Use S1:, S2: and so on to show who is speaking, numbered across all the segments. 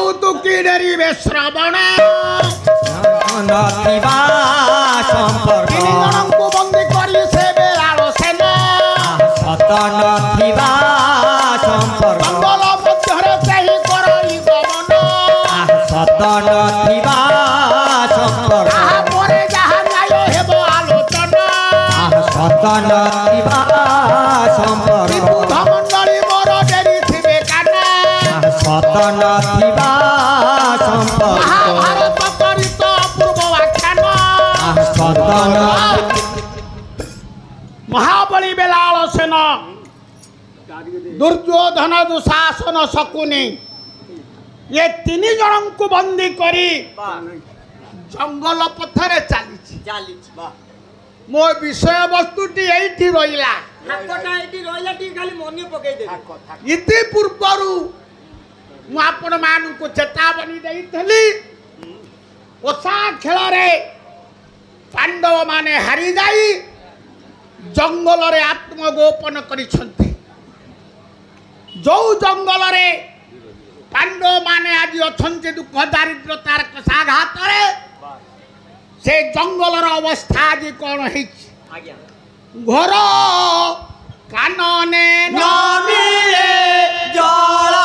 S1: कौतुकी डरिबे श्रवण
S2: नथिबा संपर्क
S1: तीन जनंकु बंदी करी से बेलालो सेना
S2: सत नथिबा संपर्क
S1: जंगल मध्यरे सेही करई गमन
S2: सत नथिबा संपर्क
S1: आहा परे जहा न्याय हेबो आलोचना
S2: सत नथिबा संपर्क
S1: विबुध मंडली मोर डेरी थिबे काना
S2: सत नथिबा संपर्क
S1: महाभारत चरित पूर्व आख्यान
S2: सत
S1: महाबली बेलाल सेन दुर्योधन दुशासन शकुनी ये तीन जन को बंदी करी जंगल पथरे चली मो विषय वस्तुटी एठी रहिला इति पूर्वरु मु आपण मान को चेतावनी देइथली ओसा खेल रे पांडव माने हारी जाई जंगल रे आत्मगोपन करिसंती जो जंगल रे पांडव माने आज अछंती दुख दारिद्रतार कसाघात रे से जंगल रो अवस्था आज कोन हिच घर कानने न मिले
S2: जल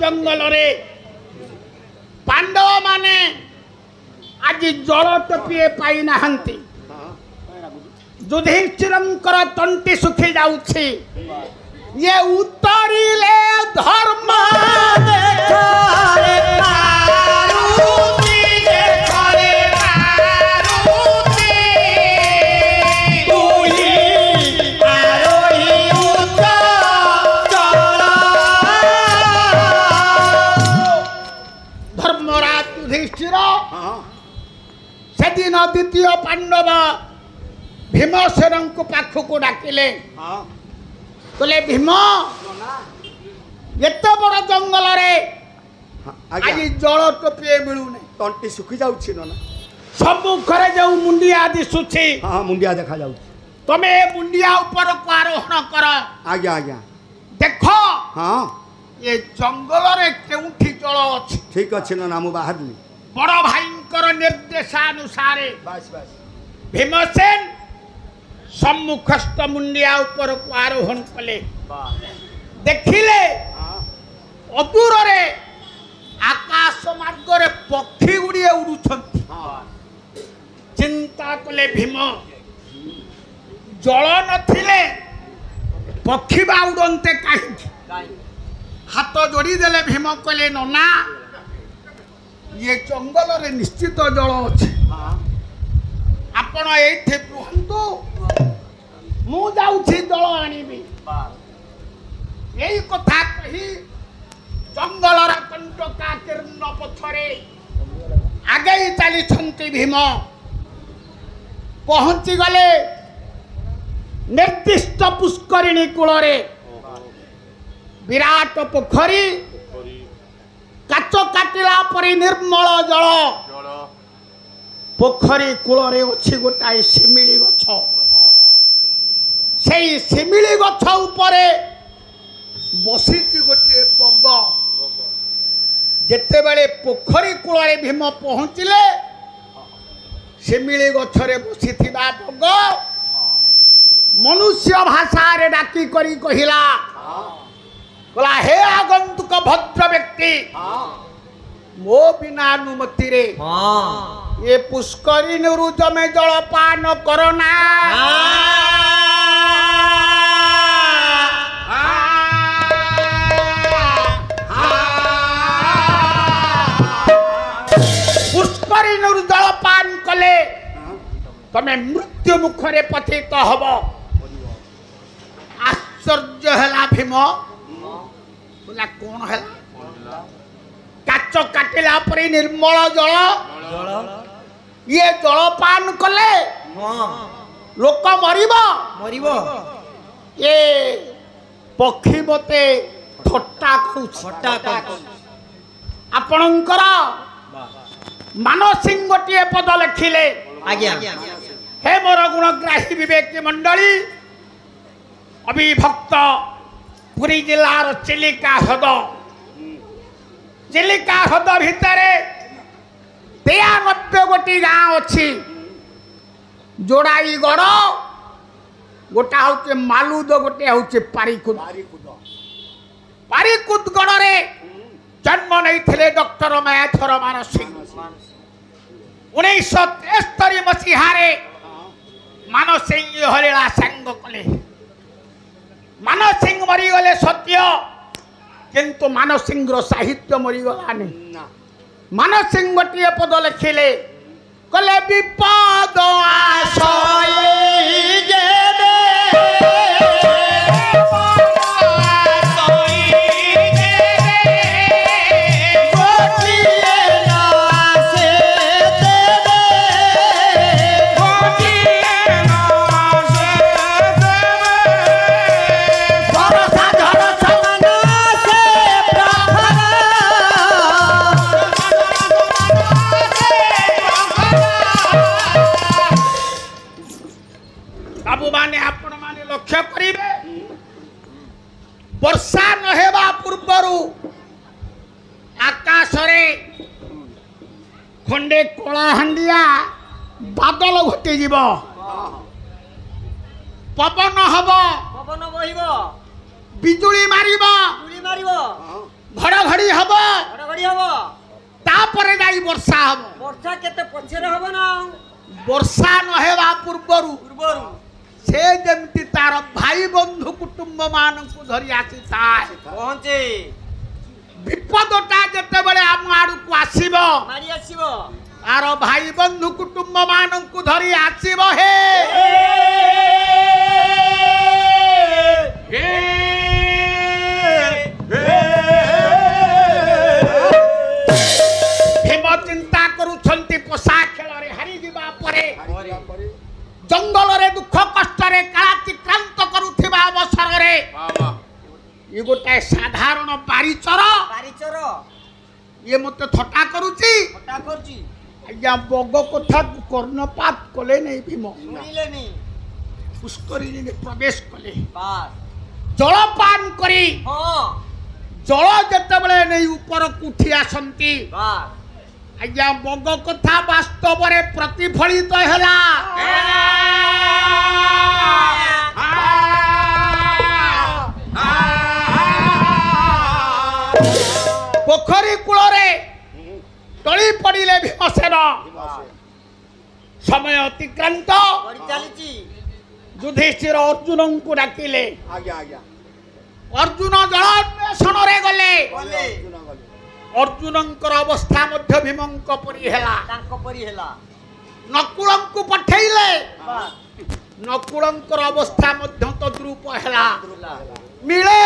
S1: जंगल रे पांडव माने आज जल टपिए पाई नाहंती युधिष्ठिरंकर तंटी सुखी जाउछि ये उतरिले धर्म देखरे मारुति देखरे मारुति तुही आरोही उच्च चल धर्मराज युधिष्ठिर सेदिन द्वितीय पांडव भीमसेन को पाख को डाकिले बोले भीम एते बड़ जंगल रे आज जल टोपे मिलू नहीं
S3: तंटी सुखी जाउछि न
S1: सम्मुख रे जो मुंडिया दिसुछि
S3: हां मुंडिया देखा जाउ
S1: तमे मुंडिया ऊपर को आरोहण कर
S3: आज्ञा आज्ञा
S1: देखो
S3: हां
S1: ये जंगल रे केउठी जल अछि
S3: ठीक अछि न नामु बाहरली
S1: बड़ भाईंकर निर्देशानुसार
S3: बस बस
S1: भीमसेन सम्मुखस्थ मुंडिया ऊपर को आरोहण कले देखिले अदूर रे आकाश मार्ग रे पक्षी गुड़िए उड़ुछंती चिंता कले भीम जल नथिले पक्षी बा उड़ंते काहे हाथ जोड़ी देले भीम कले नना ये जंगल रे निश्चित जल अछि आपण एठे रुहंतु मु जाउछि जल आनिबी एई कथा कही जंगल रा कंटका किर्ण पथरे आगे चली छंती भीम पहुंची गले निर्दिष्ट पुष्करिणी कूल रे विराट पोखरी काच काटिला परी निर्मल जल पोखरी कूल रे अछि गोटाए शिमिली गछ सेई शिमिली गछ उपरे बसिछि गोटे बग जेते बेले पोखरी कूल रे भीम पहुंचिले शिमिली गछ रे बसिथिबा बग मनुष्य भाषा रे डाकी करी कहिला कला हे आगंतुक भद्र व्यक्ति मो बिना अनुमति रे ये पुष्करिणी जमे जल पान करना पुष्करिणी जल पान कले तमे मृत्यु मुखरे पतित हब आश्चर्य हैला भीम बोला कौन है काच काटिला परी निर्मल जल ये जल पान कले लोक मरिब
S2: मरिबो
S1: ये पक्षी मते थट्टा करुछ
S2: हटा
S1: आपणकर मानसिंह गोटे पद लिखिले
S2: आज्ञा
S1: हे मोर गुणग्राही विवेक मंडली अभिभक्त पुरी जिलार चिलिका ह्रद भितर 93 गोटी गाँव अच्छी जोड़ाई गड़ गोटा हूँ मालुद गोटे हूँ पारिकुद गड़े जन्म नहीं डॉक्टर मायाधर मानसिंह 1973 मसीहारे मानसिंह हरिला सांग कले मानसिंह मरीगले सत्य किंतु मानसिंह साहित्य मरीगलानी मानसिंह गोटे पद लिखिले कले विपद लक्ष्य करिबे वर्षा नहेबा पूर्वरु आकाश रे खंडे कलाहांडिया बादल घटी जीव पवन हब बिजुली मारिब घड़घड़ी हब तापरे जाई वर्षा हब
S2: वर्षा केते पछरे हबो ना
S1: वर्षा नहेबा पूर्वरु से जमती तार भाई बंधु कुटुंब मानकु धरी आसी ताय
S2: पहुंचे
S1: विपदटा जते बेले आम आडू को आसीबो
S2: मारी आसीबो
S1: तार भाई बंधु कुटुंब मानकु धरी आसीबो हे भीम चिंता करूछंती पोसा खेल रे हारी जीवा परे जंगल रे दुख कष्ट रे कालातिक्रांत करुथिबा अवसर रे ये गोटे साधारण पारिचर ये मते थटा करूची आज्ञा बग कथा कर्णपात कले नहीं भीम पुष्करिणी में प्रवेश कले जलपान करी जल जेतेबेले नहीं ऊपर उठी आसंती आज्ञा बग कथा वास्तव रे प्रतिफलित हैला पोखरी कूल टली पड़े भीमसेन समय अतिक्रांत युधिष्ठिर अर्जुन को डाकिले अर्जुन जलान्वेषण रे गले अर्जुन अवस्था मध्य भीमंक परी हेला नकुल को पठेले नकुल अवस्था मध्य तद्रूप हेला मिले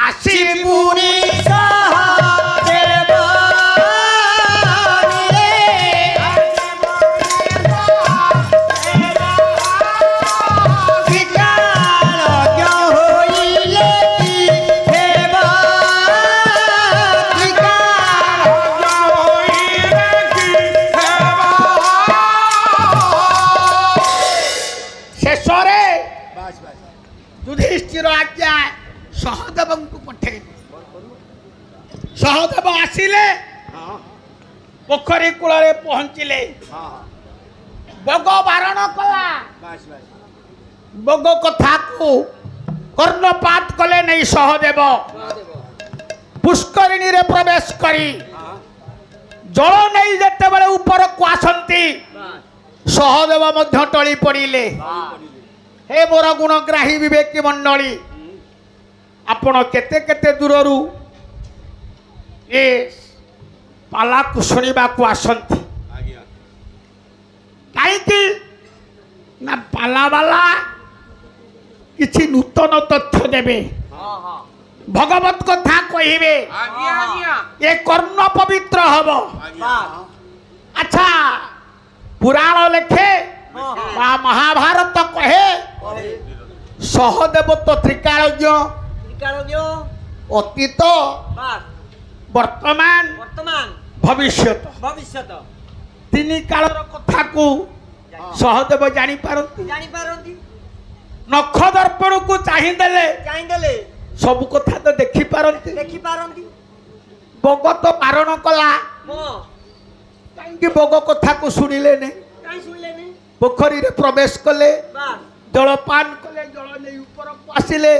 S1: आसी पुरी युधिष्ठिर आज्ञा सहदेव को पठे सहदेव आसिले पोखरी कूल पहुंचिले बग बारण कला बग कथा को कर्णपात कले नहीं सहदेव पुष्करिणी रे प्रवेश करी जल नहीं जेते बेले ऊपर को आसंती सहदेव मध्य टली पड़िले हे मोर गुणग्राही विवेकी मंडली आपण केते केते दूररू ए पाला को शुणा को आसंती कहीं ना पाला वाला किसी नूतन तथ्य देवे भगवत कथा कहिबे ये कर्ण पवित्र हब अच्छा पुराण लेखे ବା ମହାଭାରତ କହେ ସହଦେବ ତ ତ୍ରିକାଳଜ୍ଞ ଅତୀତ ବର୍ତ୍ତମାନ ଭବିଷ୍ୟତ ତିନି କାଳର କଥାକୁ ସହଦେବ ଜାଣିପାରନ୍ତି ନଖ ଦର୍ପଣକୁ ଚାହିଁଦେଲେ ସବୁ କଥା ତ ଦେଖିପାରନ୍ତି ବଗ ତ ବାରଣ କଲା କାହିଁକି ବଗ କଥାକୁ ଶୁଣିଲେନି ପୋଖରୀରେ ପ୍ରବେଶ କଲେ ଜଳପାନ କଲେ ଜଳ ନେଇ ଉପରକୁ ଆସିଲେ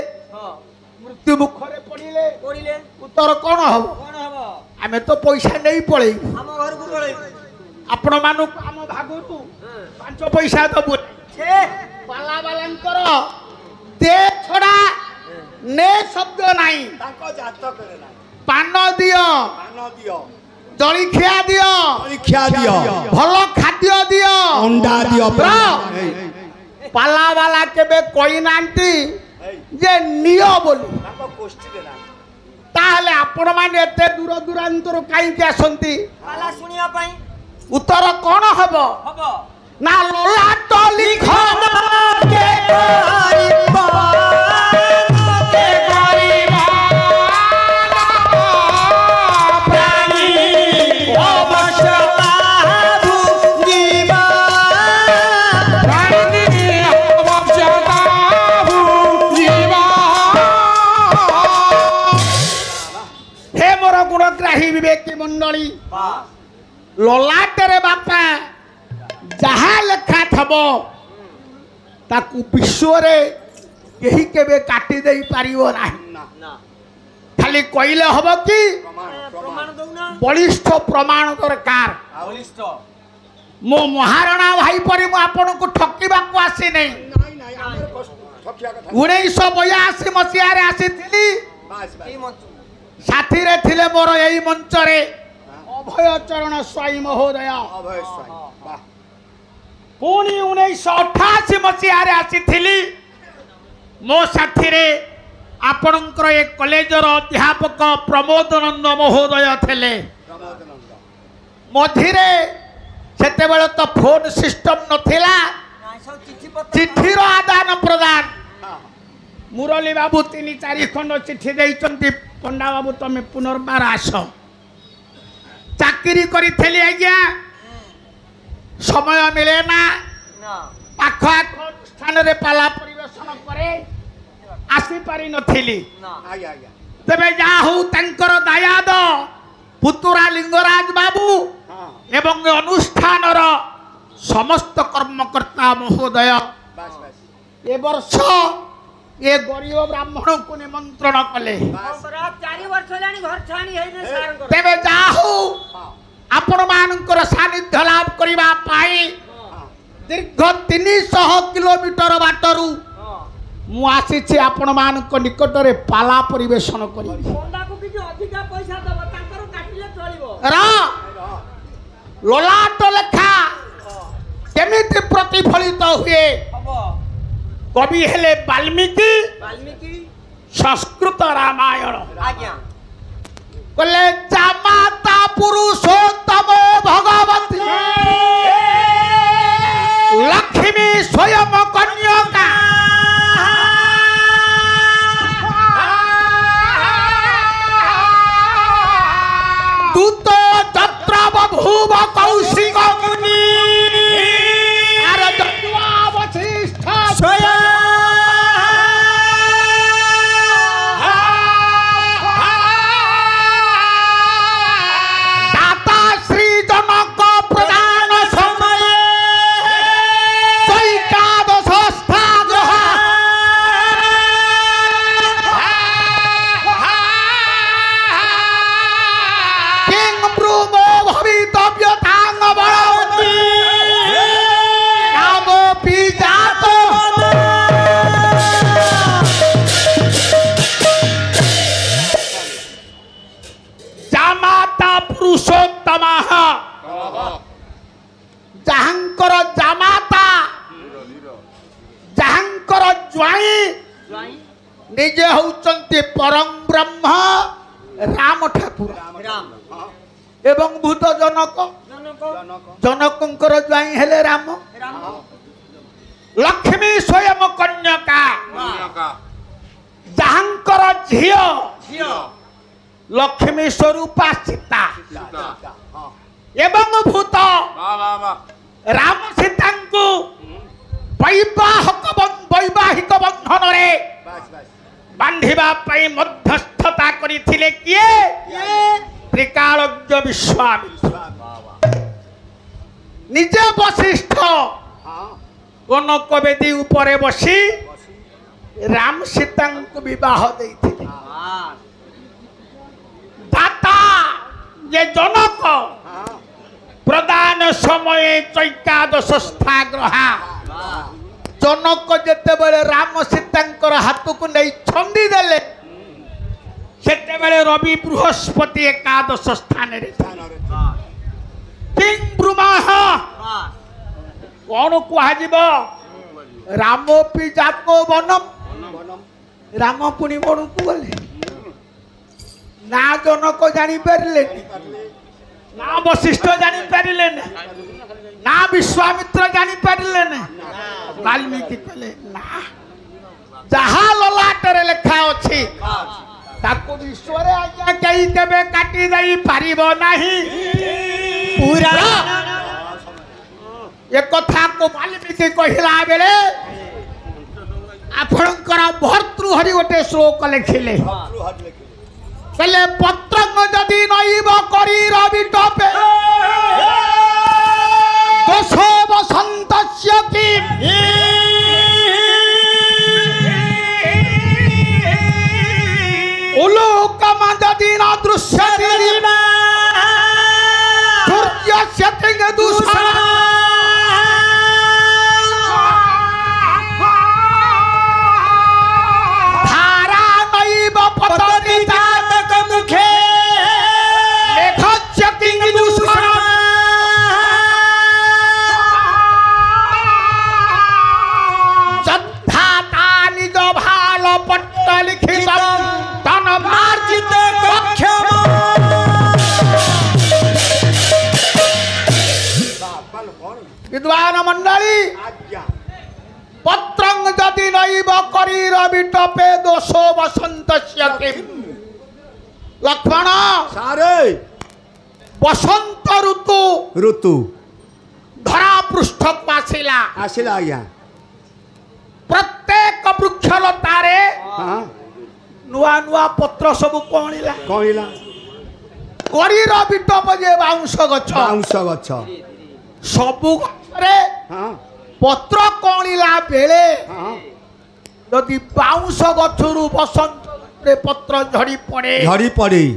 S1: ମୃତ୍ୟୁ ମୁଖରେ ପଡ଼ିଲେ ଉତ୍ତର କଣ ହବ ଆମେ ତ ପଇସା ନେଇ ପଳେଇବୁ ଆପଣ ମାନଙ୍କୁ ଆମ ଭାଗରୁ 5 ପଇସା ଦବୁ ପାଲାବାଲାଙ୍କର ଦେ ଛଡା ନେ ଶବ୍ଦ ନାହିଁ ପାନ ଦିଅ ଜଳଖିଆ ଦିଅ ଭଲ ଖାଦ୍ୟ ଦିଅ
S3: ଅଣ୍ଡା ଦିଅ
S1: ପାଲାବାଲା କେବେ କହିନାହାନ୍ତି ଯେ ନିଅ ବୋଲି ତାହେଲେ ଆପଣ ମାନେ ଏତେ ଦୂର ଦୂରାନ୍ତରୁ କାହିଁକି ଆସନ୍ତି ଉତ୍ତର କଣ ହବ ନା ଲଲାଟ ଲିଖନ କେ ଗରିବ ପ୍ରାଣୀ ଅବଶ୍ୟତା ଭୁଙ୍ଗିବା ପ୍ରାଣୀ ଅବଶ୍ୟତା ଭୁଙ୍ଗିବା ହେ ମୋର ଗୁଣଗ୍ରାହୀ ବିବେକୀ ମଣ୍ଡଳୀ ଲଲାଟରେ ବାପା ଯାହା ଲେଖା ଥବ ତାକୁ ବିଶ୍ୱରେ କେହି କେବେ କାଟି ଦେଇ ପାରିବ ନାହିଁ ଖାଲି କହିଲେ ହବ କି ବଳିଷ୍ଠ ପ୍ରମାଣ ଦରକାର ମୋ ମହାରଣା ଭାଇ ପରି ମୁଁ ଆପଣଙ୍କୁ ଠକିବାକୁ ଆସିନି 1982 ମସିହାରେ ଆସିଥିଲି ସାଥିରେ ଥିଲେ ମୋର ଏଇ ମଞ୍ଚରେ ଅଭୟ ଚରଣ ସ୍ୱାଇଁ ମହୋଦୟ ପୁଣି 1988 ମସିହାରେ ଆସିଥିଲି ମୋ ସାଥିରେ ଆପଣଙ୍କର ଏ କଲେଜର ଅଧ୍ୟାପକ ପ୍ରମୋଦ ନନ୍ଦ ମହୋଦୟ ଥିଲେ ମଝିରେ ସେତେବେଳେ ତ ଫୋନ ସିଷ୍ଟମ ନଥିଲା ଚିଠିର ଆଦାନ ପ୍ରଦାନ ମୁରଲୀ ବାବୁ 3-4 ଖଣ୍ଡ ଚିଠି ଦେଇଛନ୍ତି ପଣ୍ଡା ବାବୁ ତମେ ପୁନର୍ବାର ଆସ ଚାକିରି କରିଥିଲି ଆଜ୍ଞା ସମୟ ମିଳେ ନା ପାଖ ଆଖ ସ୍ଥାନରେ ପାଲା ପରିବେଷଣ ପରେ ଆସିପାରି ନଥିଲି ତେବେ ଯାହା ହଉ ତାଙ୍କର ଦାୟାଦ ପୁତୁରା ଲିଙ୍ଗରାଜ ବାବୁ ଏବଂ ଅନୁଷ୍ଠାନର ସମସ୍ତ କର୍ମକର୍ତ୍ତା ମହୋଦୟ ଏ ବର୍ଷ ଏ ଗରିବ ବ୍ରାହ୍ମଣଙ୍କୁ ନିମନ୍ତ୍ରଣ କଲେ ତେବେ ଯାହା ହଉ ଆପଣ ମାନଙ୍କର ସାନ୍ନିଧ୍ୟ ଲାଭ କରିବା ପାଇଁ ଦୀର୍ଘ 300 କିଲୋମିଟର ବାଟରୁ ମୁଁ ଆସିଛି ଆପଣ ମାନଙ୍କ ନିକଟରେ ପାଲା ପରିବେଷଣ କରି ଲଲାଟ ଲେଖା କେମିତି ପ୍ରତିଫଳିତ ହୁଏ କବି ହେଲେ ବାଲ୍ମୀକି ସଂସ୍କୃତ ରାମାୟଣ କହିଲେ ଜାମାତା ପୁରୁଷୋତ୍ତମ ଭଗବତୀ ଲକ୍ଷ୍ମୀ ସ୍ୱୟଂ କନ୍ୟକା ଦୂତ ଯତ୍ର ବଭୂବ କୌଶିକ ମୁନି ଆର ଯତ୍ୱା ବଶିଷ୍ଠ ସ୍ୱୟଂ ଯାହାଙ୍କର ଜାମାତା ଯାହାଙ୍କର ଜ୍ୱାଇଁ ନିଜେ ହଉଛନ୍ତି ପରମ ବ୍ରହ୍ମ ରାମ ଠାକୁର ଏବଂ ଭୂତ ଜନକ ଜନକଙ୍କର ଜ୍ୱାଇଁ ହେଲେ ରାମ लक्ष्मी स्वयं कन्यका जहांकर झियो लक्ष्मी स्वरूपा सीता एवं भूत राम सीता को वैवाहिक बंधन रे बांधिबा पई मध्यस्थता करिथिले किए त्रिकालज्ञ विश्वामित्र निजे वशिष्ठ कनक वेदी उपरे बसी राम सीता को विवाह देइथिले दाता ये जनक प्रदान समय चैकादश ग्रहा जनक जेते बेले राम सीतांकर हाथ को नहीं छंदी देले सेते बेले रवि बृहस्पति एकादश स्थान रे किं ब्रुमाह कौन कुहाजिब रामोपि जातो वनम राम पुणी बणु को गले ना जनक जानी पारिले ना वशिष्ठ जानी पारिले ना विश्वामित्र जानी पारिले वाल्मीकि कहले ना जहा ललाटरे लेखा अछि ताको विश्वरे आज्ञा कई केबे काटी दई पारिबो नाही पूरा एक कथा को वाल्मीकि कहिला बेले आपणकर भर्तृहरि गोटे श्लोक लिखिले कहले पत्रंग जदि नईब करी रवि टपे दश वसंतस्य कि उलोकम जदि न दृश्यति सूर्यस्य किं दूषण धारा नईब पतति जातक मुखे मेघस्य किं दूषण जद्धाता निज भाल पट्ट लिखितं तन मार्जित कक्षम विद्वान मंडली पत्रंग जदि नईब करी रवि टपे दोषो वसंतस्य किं लक्ष्मण
S3: सारे
S1: बसंत ऋतु
S3: ऋतु
S1: धरा पृष्ठ को आसिला
S3: आसिला आज्ञा
S1: प्रत्येक वृक्षलतारे
S3: हाँ
S1: नुआ नुआ पत्र सब कणिला
S3: कहिला
S1: करी रवि टप जे बाउंश गछ
S3: बाउंश गछ
S1: सबु गछरे
S3: हाँ
S1: पत्र कणिला बेले
S3: हाँ
S1: यदि बाउंश गछरु बसंत रे पत्र झड़ी पड़े
S3: झड़ी पड़ी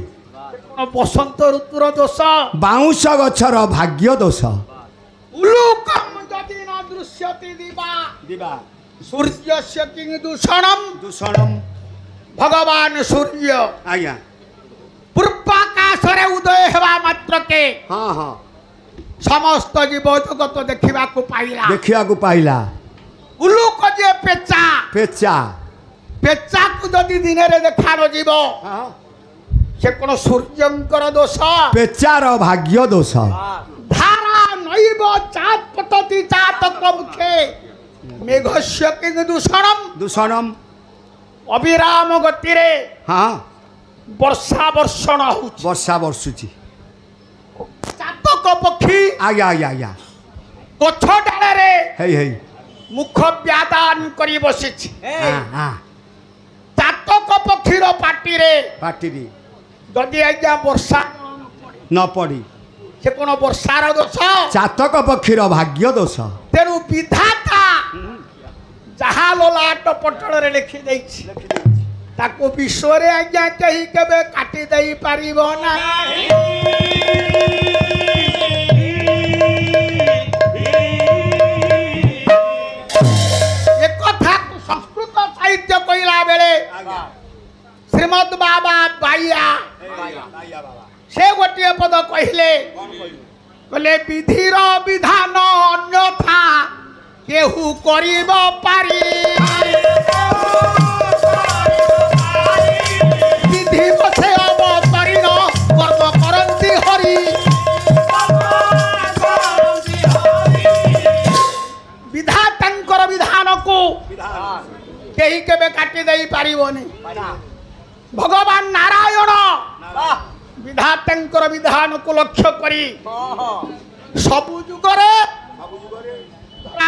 S1: बसंत ऋतुर दोष
S3: बाउंश गछर भाग्य दोष
S1: उलूकम जदि न दृश्यति दिवा
S3: दिवा
S1: सूर्यस्य किं दूषणम
S3: दूषणम
S1: भगवान सूर्य
S3: आज्ञा
S1: पूर्वाकाश रे उदय हेबा मात्र के
S3: हाँ हाँ
S1: समस्त जीव जगत देखा पाइला
S3: देखिया को पाइला
S1: उलूक जे पेचा
S3: पेचा
S1: पेचा को जदि दिन रे देखा न जीव
S3: हाँ
S1: से कोन सूर्यंकर दोष
S3: पेचार भाग्य दोष
S1: धारा नैव चात पतति चातक मुखे मेघस्य किं दूषणम
S3: दूषणम
S1: अविराम गति रे
S3: हाँ
S1: वर्षा वर्षण होउछि
S3: वर्षा वर्षुची
S1: चातक पक्षी
S3: आज्ञा आज्ञा आज्ञा
S1: गछ डाले रे
S3: हेई हेई
S1: मुख व्यादान करी बसिछि
S3: हाँ हाँ
S1: चातक पक्षीर पाटी रे
S3: पाटिरी
S1: जदि आज्ञा वर्षा
S3: न पड़ी
S1: से कोन वर्षार दोष
S3: चातक पक्षीर भाग्य दोष
S1: तेणु विधाता जहा ललाट पटल रे लिखि दैछि ताको विश्व रे आज्ञा कहि केबे काटी दई पारिबो ना एक कथा संस्कृत साहित्य कहिला बेले श्रीमद बाबा बाइया से गोटे पद कहले कहले विधिर विधान अन्यथा केहू करिब पारी विधि पछे अवतरीण कर्म करन्ति हरि विधातांकर विधान विधान को कहीं केबे काटी दे पारिबोनी भगवान नारायण विधातांकर विधान को लक्ष्य करी सबु जुगरे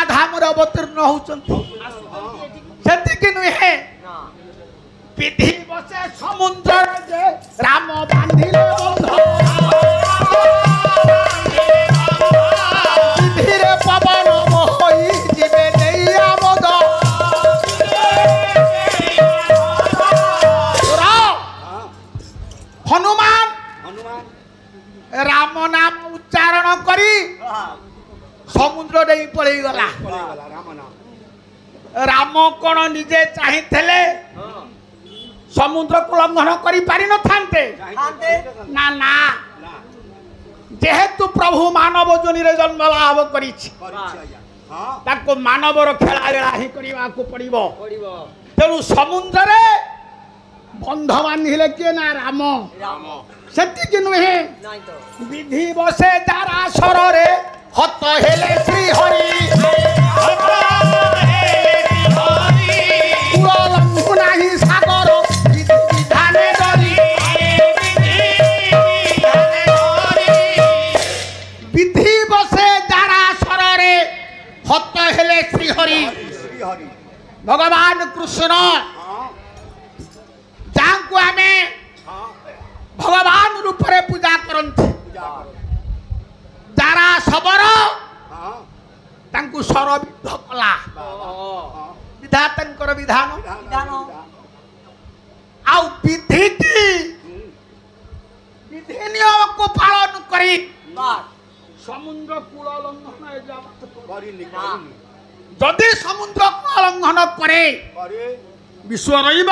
S1: धाम अवतीर्ण होती नुहे विधि बसे समुद्र जे राम बांधिले बंध विधिरे पवन मोहि जीवे नैया मद हनुमान राम नाम उच्चारण करी समुद्र नहीं पड़े गला राम कौन निजे चाहिए समुद्र को लंघन करी पारि न थांते ना ना जेहेतु प्रभु मानव जोनि रे जन्म लाभ करिछि ताको मानवर खेला ही करबा को पड़िबो तेणु समुद्र रे बंध बांधिले के ना राम सेति नुहे विधि बसे दारा सर रे हत हेले श्री हरि लंघुनाही सागर विधाने विधि बसे दारा सर रे हत हेले श्री हरि भगवान कृष्ण जाको आमे भगवान रूप रे पूजा करंती दारा सबर तांकु सरबिद्ध कला विधातांकर विधान आउ विधि की विधि नियम को पालन करी समुद्र कूल लंघन जदि समुद्र कूल लंघन करे विश्व रहिब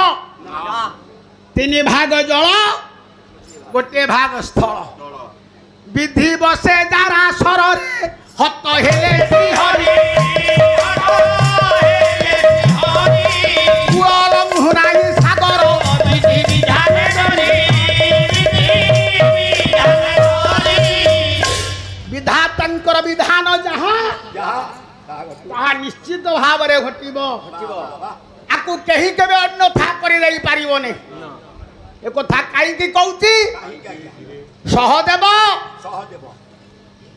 S1: 3 भाग जल गोटे भाग स्थल विधि बसे दारा सर रे हत हेले श्री हरि कूल लंघुनाही सागर विधि विधाने विधातांकर विधान जहाँ निश्चित भाव रे घटिबो आकु कहीं केबे अन्यथा करि दे पारिबोनी ए कथा काई की कहूची सहदेव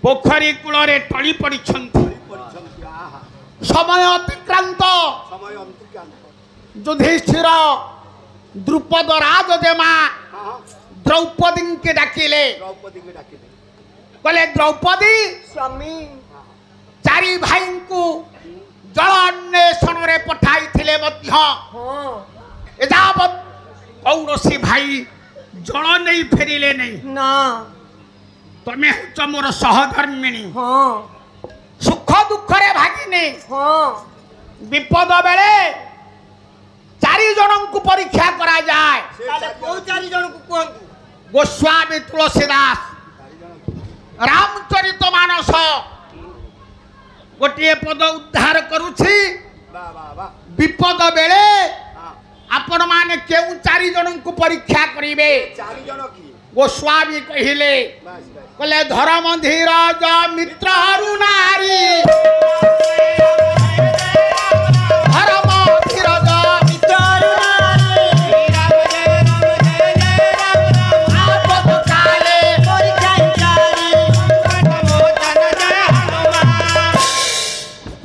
S1: पोखरी कूल रे टली पड़ी समय अतिक्रांत युधिष्ठिर द्रुपद राजदेमा द्रौपदी के डाकिले कहले द्रौपदी
S2: स्वामी
S1: 4 भाई को जल अन्वेषण रे पठाई थिले मध्य एजावत कौरसी भाई जल नहीं फेरिले नहीं
S2: ना
S1: तमे हुच मोर सहधर्मिणी सुख दुख रे भागिनी विपद बेले 4 जन को परीक्षा करा जाए
S2: को 4 जन को कहंतु
S1: गोस्वामी तुलसीदास रामचरित मानस गोटे पद उद्धार करुछि विपद बेले आपण माने केउ 4 जन को परीक्षा करिवे
S4: 4 जन की
S1: गोस्वामी कहिले कहले धर्म धीरज मित्र हरु नारी धर्म धीरज मित्र हरु आपद काले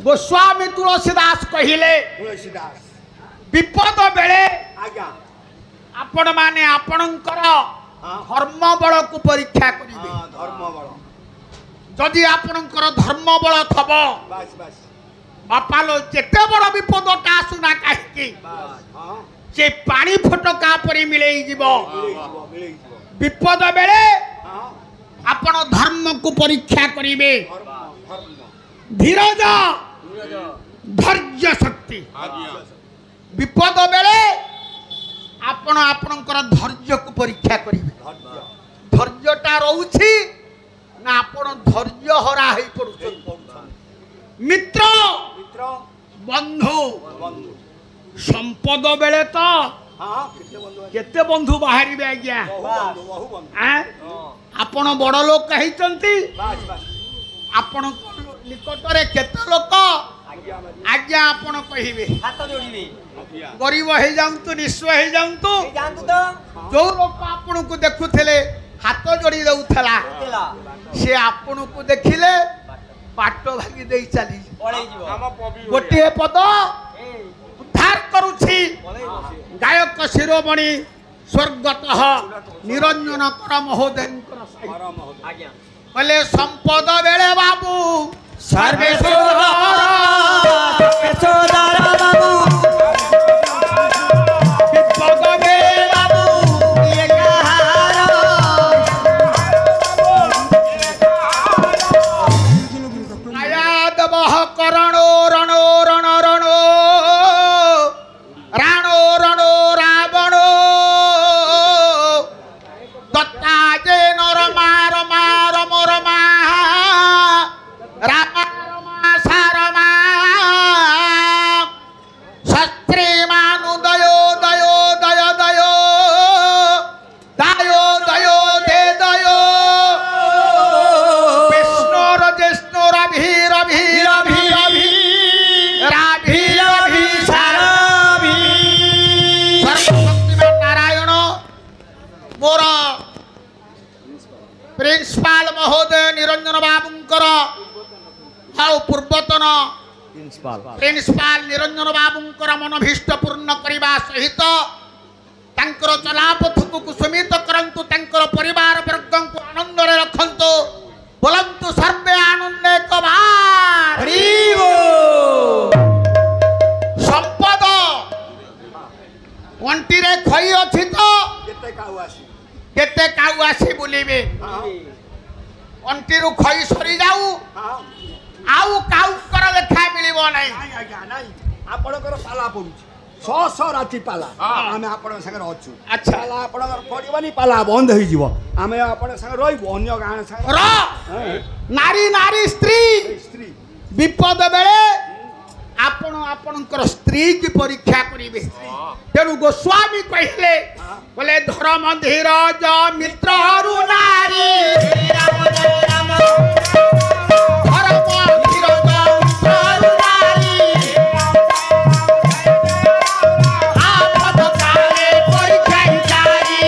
S1: गोस्वामी तुलसीदास कहिले
S4: तुलसीदास
S1: विपद बेले
S4: आज्ञा
S1: आपण माने आपणकर धर्म बल को परीक्षा करिवे
S4: धर्म बल
S1: जदि आपणकर धर्म बल थब
S4: बस बस
S1: बापा लो जेते बड़ विपदटा आसुना काहे
S4: बस
S1: से पानी फटका परि मिलेई जीवो
S4: मिले
S1: विपद बेले आपण धर्म को परीक्षा करिवे धीरज धैर्य शक्ति विपद बेले आपण आपणकर धैर्य को परीक्षा करिवे धैर्यटा रहउछि ना आपण धैर्य हरा हेई पडुछन मित्र
S4: मित्र
S1: बंधु
S4: बंधु
S1: संपद बेले तो
S4: केते बंधु
S1: केते बंधु बाहरिबे आज्ञा
S4: बहु बंधु
S1: आपण बड़ लोक कहिचंती
S4: बस बस
S1: आपण निकट रे केते लोक आज्ञा आपण कहिबे
S2: हाथ जोड़िबे
S1: गरीब हे जाऊंतु निस्व हे जाऊंतु
S2: जानतु तो
S1: जो लोक आपण को देखुथिले हाथ जोड़ी दउथला
S2: देला
S1: से आपण को देखिले पाट भागी देई चली
S2: पळेई जीव
S1: गोटे पद
S2: ए
S1: उद्धार करूछि
S2: पळेई
S1: गायक शिरोमणि स्वर्गतः निरंजन कर महोदय
S2: आज्ञा
S1: कहले संपद बेले बाबू
S2: सर्वेश्वर सर्वेश्वर बाबू
S1: विपद बेले बाबू
S2: ये कहार
S1: आयाद बह करणो रणो रण रणो राणो रणो रावणो दत्ता जे नर मार मार मोर मा रामा रमा सारमा शस्त्री मानु दयो दयो दय दयो दयो दयो दे दयो विष्णुर जिष्णुर भीर भीर भीर राभीर भी साराभी सर्वशक्तिमान नारायण मोर प्रिंसिपाल महोदय निरंजन बाबूंकर हाउ पूर्वतन प्रिंसिपाल निरंजन बाबूंकर मनभीष्ट पूर्ण करने सहित तांकर चलापथक कुसुमित करंतु तांकर परिवार वर्ग को आनंद रे रखंतु बोलंतु सर्वे आनंदे कबार संपद अंटी रे खई अछि तो
S4: केते काउ आसी
S1: केते काउ आसी बुलिबे अंटी रु खई सरी जाऊ
S4: हां
S1: आउ काउ कर देखा मिलिबो नै
S4: ନାଇଁ ଆଜ୍ଞା ନାଇଁ ଆପଣଙ୍କର ପାଲା ପଡୁଛି 600 ରାତି ପାଲା ଆମେ ଆପଣଙ୍କ ସାଙ୍ଗରେ ଅଛୁ
S1: अच्छा
S4: ପାଲା ଆପଣଙ୍କର ପଡିବନି ପାଲା ବନ୍ଦ ହେଇଯିବ ଆମେ ଆପଣଙ୍କ ସାଙ୍ଗରେ ରହିବୁ ଅନ୍ୟ ଗାଁ ସାଙ୍ଗରେ
S1: र नारी नारी स्त्री
S4: ସ୍ତ୍ରୀ
S1: विपद बेले आपण आपणकर स्त्री की परीक्षा करिवे तेणु गोस्वामी कहले बोले धर्म धीरज मित्र हरु नारी धर्म धीरज मित्र हरु नारी आपद काले परीक्षा जारी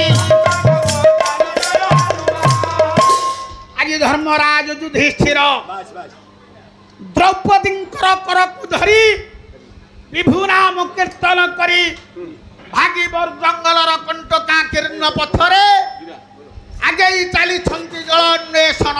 S1: आज धर्मराज युधिष्ठिर
S4: ବାସ୍ ବାସ୍
S1: द्रौपदींकर करकु धरी विभु नाम कीर्तन करी भागीवर जंगलर कंटका कीर्ण पथरे आगे चली जल अन्वेषण